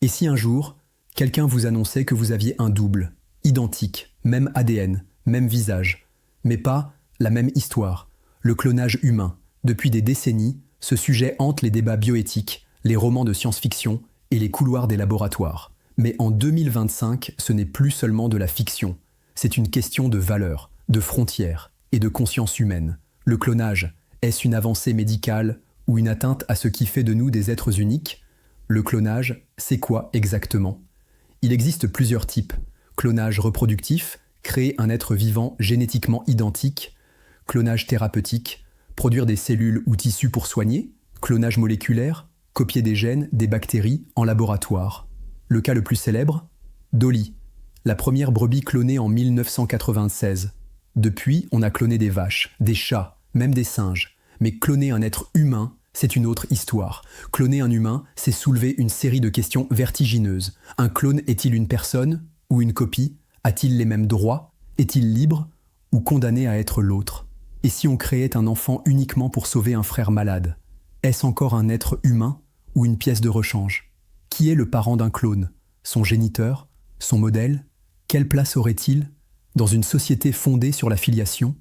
Et si un jour, quelqu'un vous annonçait que vous aviez un double, identique, même ADN, même visage, mais pas la même histoire, le clonage humain. Depuis des décennies, ce sujet hante les débats bioéthiques, les romans de science-fiction et les couloirs des laboratoires. Mais en 2025, ce n'est plus seulement de la fiction. C'est une question de valeurs, de frontières et de conscience humaine. Le clonage, est-ce une avancée médicale ou une atteinte à ce qui fait de nous des êtres uniques ? Le clonage, c'est quoi exactement ? Il existe plusieurs types. Clonage reproductif, créer un être vivant génétiquement identique. Clonage thérapeutique, produire des cellules ou tissus pour soigner. Clonage moléculaire, copier des gènes, des bactéries en laboratoire. Le cas le plus célèbre, Dolly, la première brebis clonée en 1996. Depuis, on a cloné des vaches, des chats, même des singes. Mais cloner un être humain, c'est une autre histoire. Cloner un humain, c'est soulever une série de questions vertigineuses. Un clone est-il une personne ou une copie ? A-t-il les mêmes droits ? Est-il libre ou condamné à être l'autre ? Et si on créait un enfant uniquement pour sauver un frère malade ? Est-ce encore un être humain ou une pièce de rechange ? Qui est le parent d'un clone ? Son géniteur ? Son modèle ? Quelle place aurait-il dans une société fondée sur la filiation ?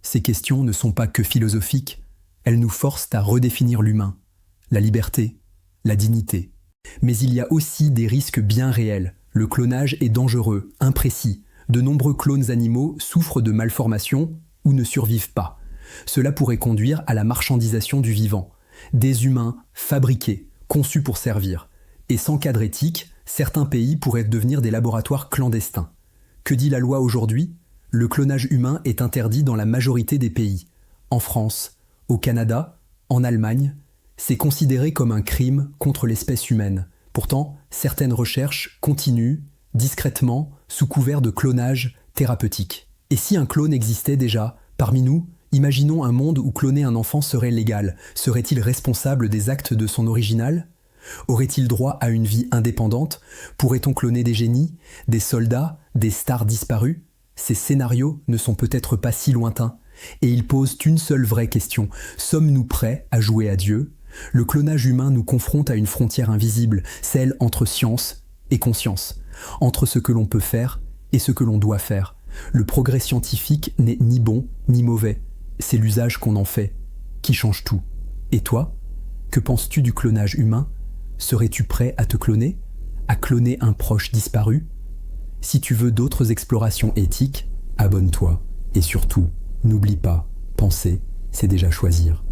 Ces questions ne sont pas que philosophiques, elles nous forcent à redéfinir l'humain, la liberté, la dignité. Mais il y a aussi des risques bien réels. Le clonage est dangereux, imprécis. De nombreux clones animaux souffrent de malformations ou ne survivent pas. Cela pourrait conduire à la marchandisation du vivant. Des humains fabriqués, conçus pour servir. Et sans cadre éthique, certains pays pourraient devenir des laboratoires clandestins. Que dit la loi aujourd'hui ? Le clonage humain est interdit dans la majorité des pays. En France, au Canada, en Allemagne, c'est considéré comme un crime contre l'espèce humaine. Pourtant, certaines recherches continuent, discrètement, sous couvert de clonage thérapeutique. Et si un clone existait déjà, parmi nous, imaginons un monde où cloner un enfant serait légal. Serait-il responsable des actes de son original ? Aurait-il droit à une vie indépendante ? Pourrait-on cloner des génies, des soldats, des stars disparues ? Ces scénarios ne sont peut-être pas si lointains, et ils posent une seule vraie question. Sommes-nous prêts à jouer à Dieu ? Le clonage humain nous confronte à une frontière invisible, celle entre science et conscience, entre ce que l'on peut faire et ce que l'on doit faire. Le progrès scientifique n'est ni bon ni mauvais, c'est l'usage qu'on en fait qui change tout. Et toi, que penses-tu du clonage humain ? Serais-tu prêt à te cloner ? À cloner un proche disparu ? Si tu veux d'autres explorations éthiques, abonne-toi. Et surtout, n'oublie pas, penser, c'est déjà choisir.